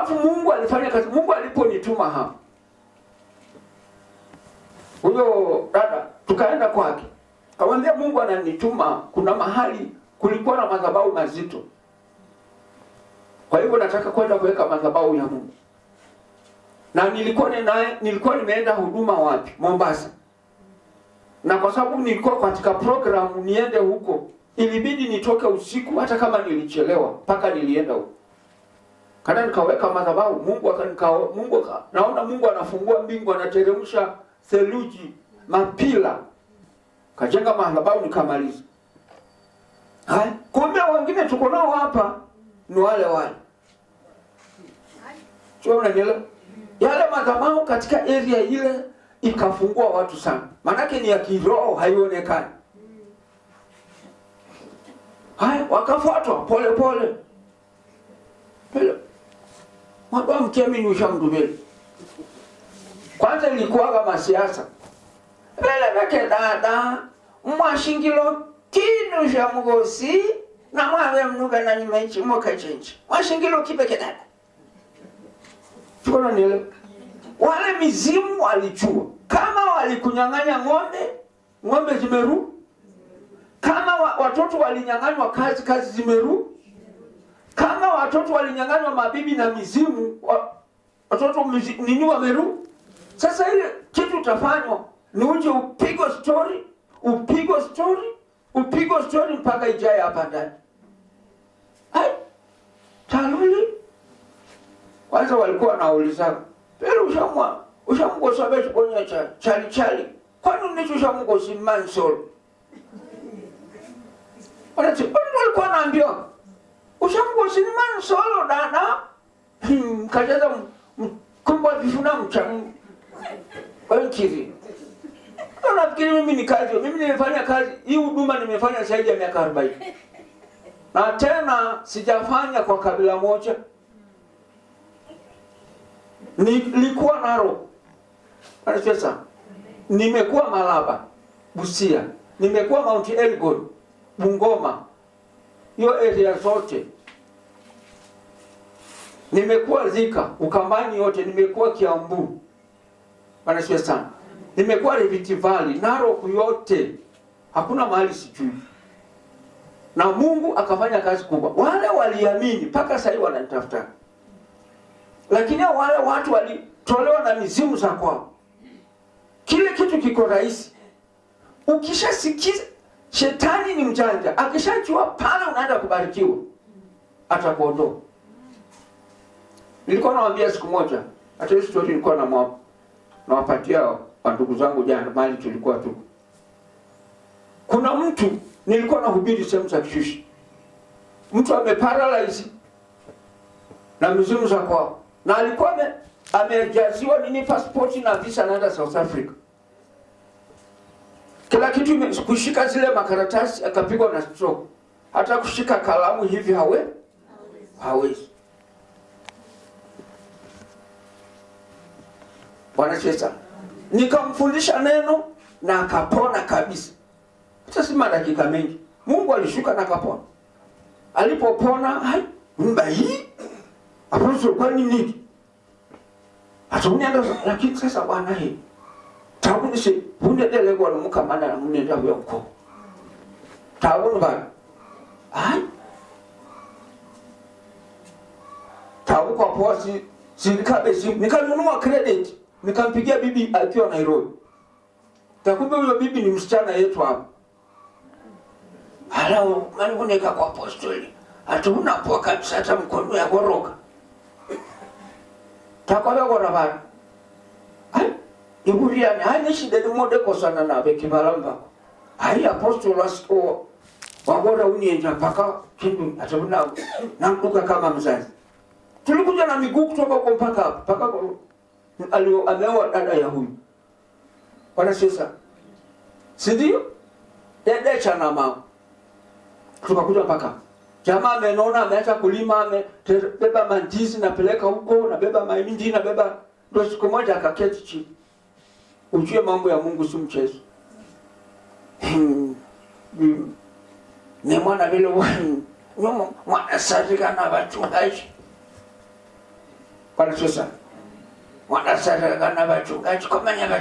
Alafu Mungu alifanya kazi. Mungu aliponituma hapa, huyo dada tukaenda kwake, kamwambia Mungu ananituma, kuna mahali kulikuwa na madhabahu mazito, kwa hivyo nataka kwenda kuweka madhabahu ya Mungu. Na nilikuwa nimeenda huduma wapi? Mombasa. Na kwa sababu nilikuwa katika programu niende huko, ilibidi nitoke usiku hata kama nilichelewa, mpaka nilienda huko. Kana nikaweka madhabahu, naona Mungu anafungua mbingu, anateremsha theluji, mapila. Kajenga madhabahu nikamaliza. Hai, kumbe wengine tuko nao hapa ni wale. Sio unanielewa? Yale madhabahu katika area ile ikafungua watu sana. Manake ni ya kiroho, haionekani. Hai, wakafuatwa pole pole. Mwaba mkiamini ushamdubeli. Kwanza ilikuwa kama siasa. Bele beke dada, mwashingilo tinu shamugosi, na mwawe mnuga na nyumaichi moka chenchi. Mwashingilo kibeke dada. Tukona nile. Wale mizimu walichua. Kama walikunyang'anya ng'ombe zimeru. Kama watoto walinyang'anywa kazi zimeru. Kama watoto walinyang'anywa mabibi na mizimu, watoto nini wameru. Sasa ile kitu utafanywa ni uje upigo story mpaka ijaye hapa ndani. Hai, taluli. Kwanza walikuwa wanauliza, "Pero ushamgosa betu kwenye chali. Kwani nicho ushamgosi Mansol?" Walikuwa wanaambia, "Ushamgosi Mansol dada." Kajaza kumba vifuna mchamu. Bankiri. Nafikiri mimi ni kazi. Mimi nimefanya kazi. Hii huduma nimefanya zaidi ya miaka 40. Na tena sijafanya kwa kabila moja. Nilikuwa Narok. Sasa nimekuwa Malaba, Busia, nimekuwa Mount Elgon, Bungoma. Hiyo area zote. Nimekuwa Thika, Ukambani yote, nimekuwa Kiambu. Wanasikia sana. Nimekuwa Rift Valley, Narok yote. Hakuna mahali sijui. Na Mungu akafanya kazi kubwa. Wale waliamini mpaka sasa wananitafuta. Lakini wale watu walitolewa na mizimu za kwao. Kile kitu kiko rahisi. Ukishasikiza shetani ni mjanja. Akishajua pale unaenda kubarikiwa, atakuondoa. Nilikuwa nawaambia siku moja, hata hiyo story nilikuwa nawapatia ndugu zangu jana mahali tulikuwa tu. Kuna mtu nilikuwa nahubiri sehemu za Kishushi. Mtu ameparalyze na mizimu za kwao. Na alikuwa amejaziwa passport na visa naenda South Africa. Kila kitu kushika zile makaratasi akapigwa na stroke. Hata kushika kalamu hivi hawezi. Bwana Yesu. Nikamfundisha neno na akapona kabisa. Sasa si dakika mengi. Mungu alishuka na akapona. Alipopona, hii hapo kwa nini? Atunienda lakini sasa bwana hii. Tabu si hunde dele kwa mkamanda na munenda yonko. Tabu bana. Tabu kwa posi nikanunua credit, nikampigia bibi akiwa Nairobi. Takumbe huyo bibi ni msichana yetu hapa. Halao mani kuneka kwa apostoli. Hatuna poa kabisa hata mkono ya goroka. Takwala gora bana. Iburiani ni shida ni mode kosana na beki balamba. Apostoli wasko wagora unienja mpaka kindu atabuna namkuka kama mzazi. Tulikuja na miguu kutoka kwa mpaka ameoa dada ya huyu. Bwana sasa. Sindio? Decha na mama. Tukakuja mpaka. Jamaa amenona ameacha kulima, amebeba mandizi na peleka huko, na beba mahindi na beba, ndio siku moja akaketi chini. Ujue mambo ya Mungu si mchezo. Ni mwana vile mwana sarika na wachungaji. Bwana sasa. Wanasaragana wachungaji kwa manya